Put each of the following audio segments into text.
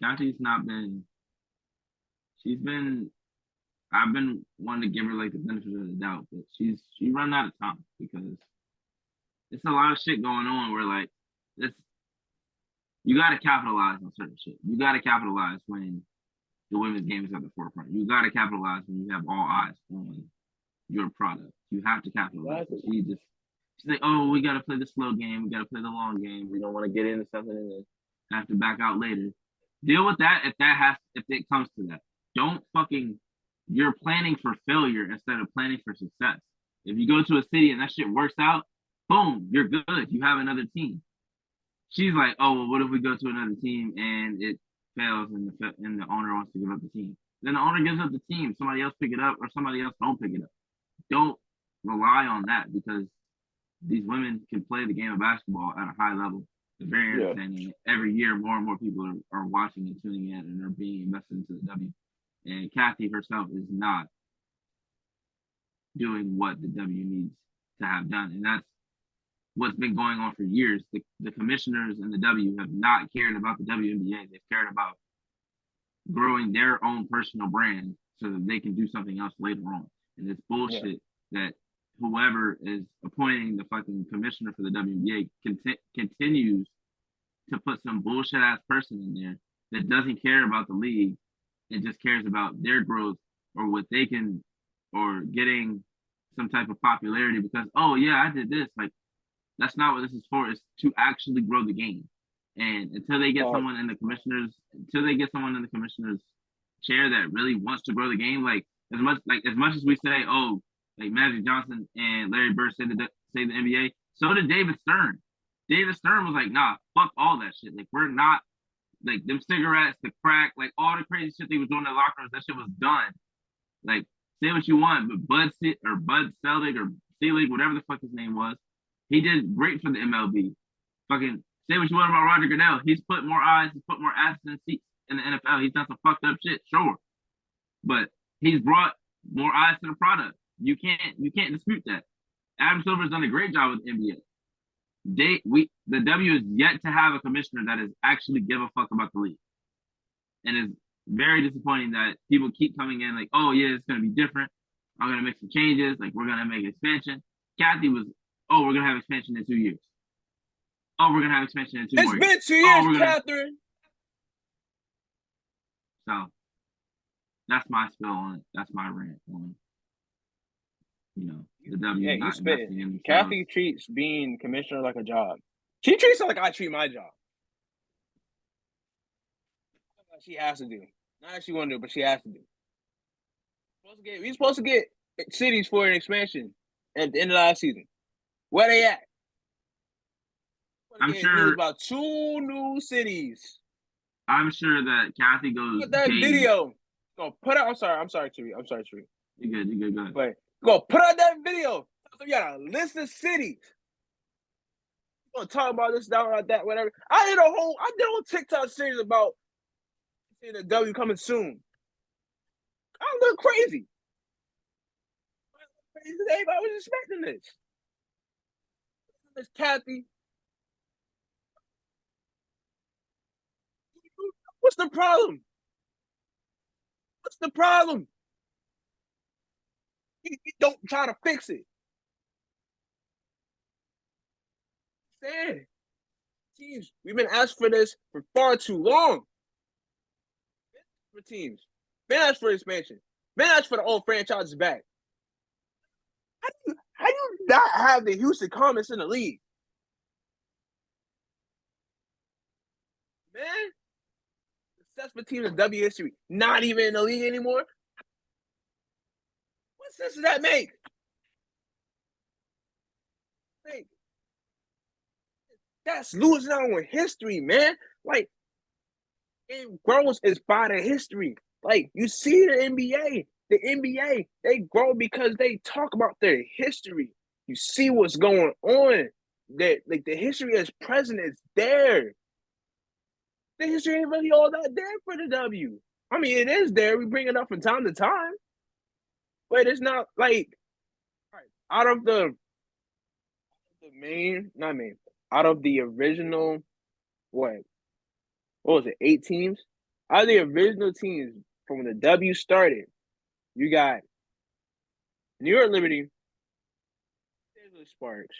Kathy's not been. She's been. I've been wanting to give her like the benefit of the doubt, but she run out of time because it's a lot of shit going on where like it's you got to capitalize on certain shit. You got to capitalize when the women's game is at the forefront. You got to capitalize when you have all eyes on your product. You have to capitalize. She's like, oh, we got to play the slow game. We got to play the long game. We don't want to get into something and then have to back out later. Deal with that if it comes to that. Don't fucking. You're planning for failure instead of planning for success. If you go to a city and that shit works out, boom, you're good. You have another team. She's like, oh, well, what if we go to another team and it fails and the owner wants to give up the team? Then the owner gives up the team. Somebody else pick it up or somebody else don't pick it up. Don't rely on that because these women can play the game of basketball at a high level. It's very entertaining. Every year, more and more people are watching and tuning in and are being invested into the W. And Cathy herself is not doing what the W needs to have done. And that's what's been going on for years. The commissioners and the W have not cared about the WNBA. They've cared about growing their own personal brand so that they can do something else later on. And it's bullshit that whoever is appointing the fucking commissioner for the WNBA continues to put some bullshit ass person in there that doesn't care about the league and just cares about their growth or what they can, or getting some type of popularity because, oh yeah, I did this. Like, that's not what this is for. It's to actually grow the game. And until they get someone in the commissioners chair that really wants to grow the game, like as much as we say, oh, like Magic Johnson and Larry Bird say the NBA, so did David Stern. David Stern was like, nah, fuck all that shit. Like, we're not, like, them cigarettes, the crack, like all the crazy shit they was doing in the locker rooms, that shit was done. Like, say what you want, but Bud Selig or Selig, whatever the fuck his name was, he did great for the MLB. Fucking say what you want about Roger Goodell. He's put more eyes, he's put more asses in seats in the NFL. He's done some fucked up shit, sure. But he's brought more eyes to the product. You can't dispute that. Adam Silver's done a great job with the NBA. The W is yet to have a commissioner that is actually give a fuck about the league. And it's very disappointing that people keep coming in like, oh yeah, it's gonna be different. I'm gonna make some changes, like we're gonna make expansion. Cathy was, oh, we're gonna have expansion in 2 years. Oh, we're gonna have expansion in 2 more years. It's been 2 years, Catherine. So that's my spill on it. That's my rant on, the W not investing in themselves. Cathy treats being commissioner like a job. She treats it like I treat my job. She has to do. Not that she want to do, but she has to do. We're supposed to get cities for an expansion at the end of last season. Where they at? I'm sure about 2 new cities. I'm sure that Cathy goes. Look at that video. Go put out. I'm sorry, Tree. You good. Go ahead. But go put out that video. You got a list of cities. You're gonna talk about this, that, whatever. I did on TikTok series about the W coming soon. I look crazy. Everybody was expecting this. It's Cathy. What's the problem? You don't try to fix it. Sad. Teams, we've been asked for this for far too long. For teams, been asked for expansion, been asked for the old franchises back. How do you not have the Houston Comets in the league? Man, successful teams in W history, not even in the league anymore. What sense does that make? That's losing out on history, man. Like, it grows is by the history. Like, you see the NBA. The NBA, they grow because they talk about their history. You see what's going on. That, like, the history as present is there. The history ain't really all that there for the W. I mean, it is there. We bring it up from time to time. But it's not like out of the original, what was it, 8 teams? Out of the original teams from when the W started, you got New York Liberty, Los Angeles Sparks,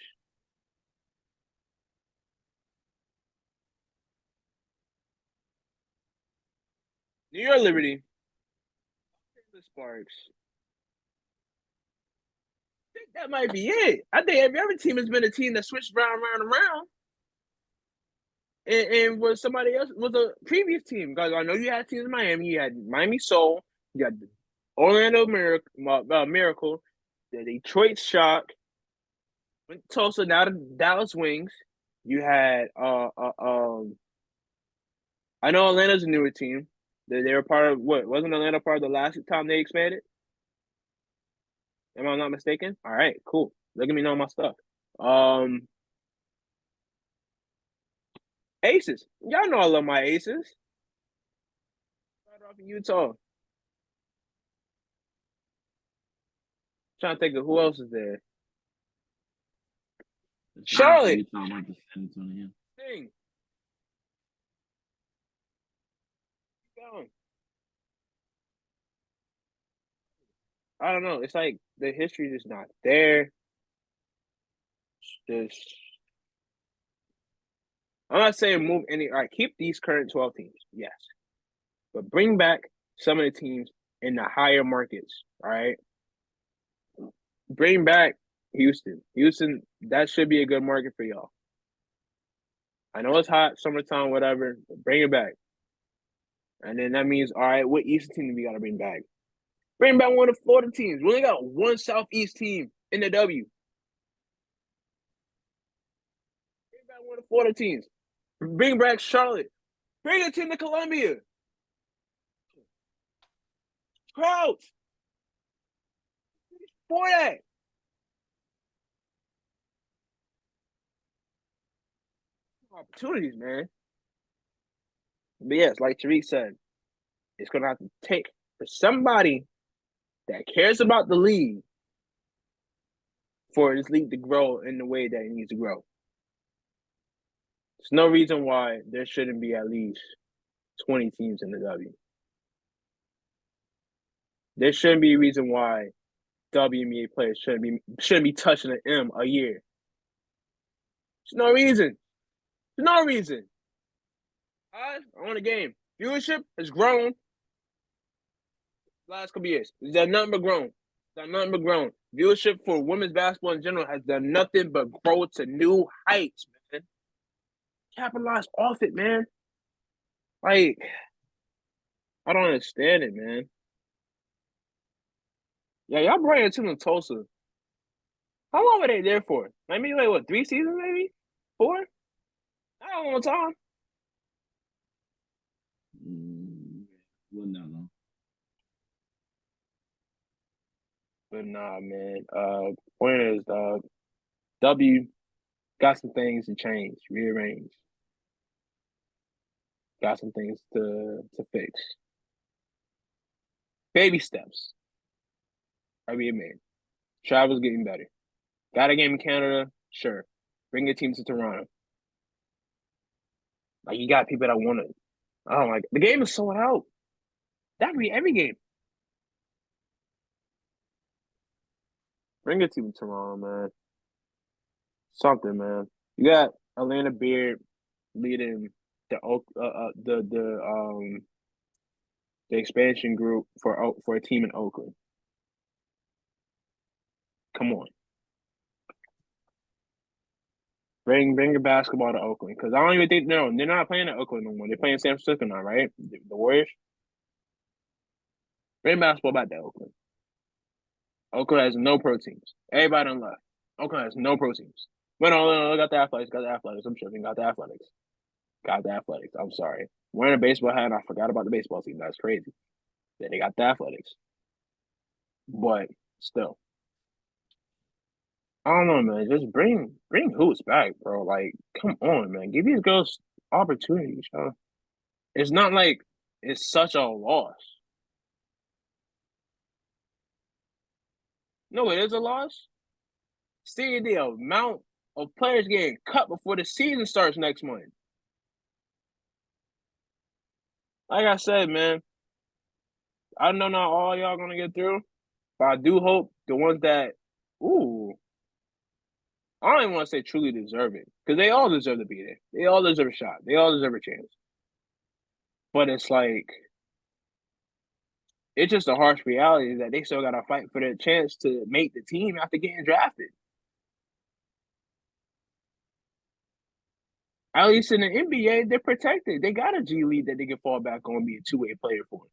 New York Liberty, Los Angeles Sparks. I think that might be it. I think every other team has been a team that switched around. And was somebody else was a previous team. Because I know you had teams in Miami. You had Miami Soul. You had the Orlando Miracle, the Detroit Shock, went to Tulsa, now the Dallas Wings. You had I know Atlanta's a newer team. They were part of what? Wasn't Atlanta part of the last time they expanded? Am I not mistaken? All right, cool. Look at me know my stuff. Um, Aces. Y'all know I love my Aces. Right off in Utah. Trying to think of who else is there. Charlotte. Utah went to San Antonio. Thing. Keep going. I don't know. It's like the history is not there. Just I'm not saying move any. All right, keep these current 12 teams, yes, but bring back some of the teams in the higher markets. All right, bring back Houston. Houston, that should be a good market for y'all. I know it's hot, summertime, whatever. But bring it back, and then that means all right. What Eastern team do we got to bring back? Bring back one of the Florida teams. We only got one Southeast team in the W. Bring back one of the Florida teams. Bring back Charlotte. Bring a team to Columbia. Crowds. For that. Opportunities, man. But yes, like Tariq said, it's going to have to take for somebody that cares about the league for this league to grow in the way that it needs to grow. There's no reason why there shouldn't be at least 20 teams in the W. There shouldn't be a reason why WNBA players shouldn't be touching an M a year. There's no reason. There's no reason. I on the game. Viewership has grown last couple years. It's done nothing but grown. It's done nothing but grown. Viewership for women's basketball in general has done nothing but grow to new heights, man. Capitalize off it, man. Like, I don't understand it, man. Yeah, y'all brought it to Tulsa. How long were they there for? Maybe like what, 3 seasons, maybe? 4? Not a long time. Wasn't that long. But nah, man. Point is, W got some things to change, rearrange. Got some things to fix. Baby steps are being made. Travel's getting better. Got a game in Canada? Sure. Bring your team to Toronto. Like, you got people that want it. I don't like it. The game is sold out. That could be every game. Bring your team to Toronto, man. Something, man. You got Atlanta Beard leading the expansion group for a team in Oakland. Come on. Bring your basketball to Oakland, because I don't even think they're not playing at Oakland no more. They're playing San Francisco now, right? The Warriors. Bring basketball back to Oakland. Oakland has no pro teams. Everybody done left. Oakland has no pro teams. But no, got the Athletics. Got the Athletics. I'm tripping. Got the Athletics. Got the Athletics. I'm sorry. Wearing a baseball hat, I forgot about the baseball team. That's crazy. Then they got the Athletics. But still, I don't know, man. Just bring hoops back, bro. Like, come on, man. Give these girls opportunities, huh? It's not like it's such a loss. No, it is a loss. See the amount of players getting cut before the season starts next month. like I said, man, I know not all y'all gonna get through, but I do hope the ones that, ooh, I don't even want to say truly deserve it because they all deserve to be there. They all deserve a shot. They all deserve a chance. But it's like it's just a harsh reality that they still got to fight for their chance to make the team after getting drafted. At least in the NBA, they're protected. They got a G League that they can fall back on and be a two-way player for.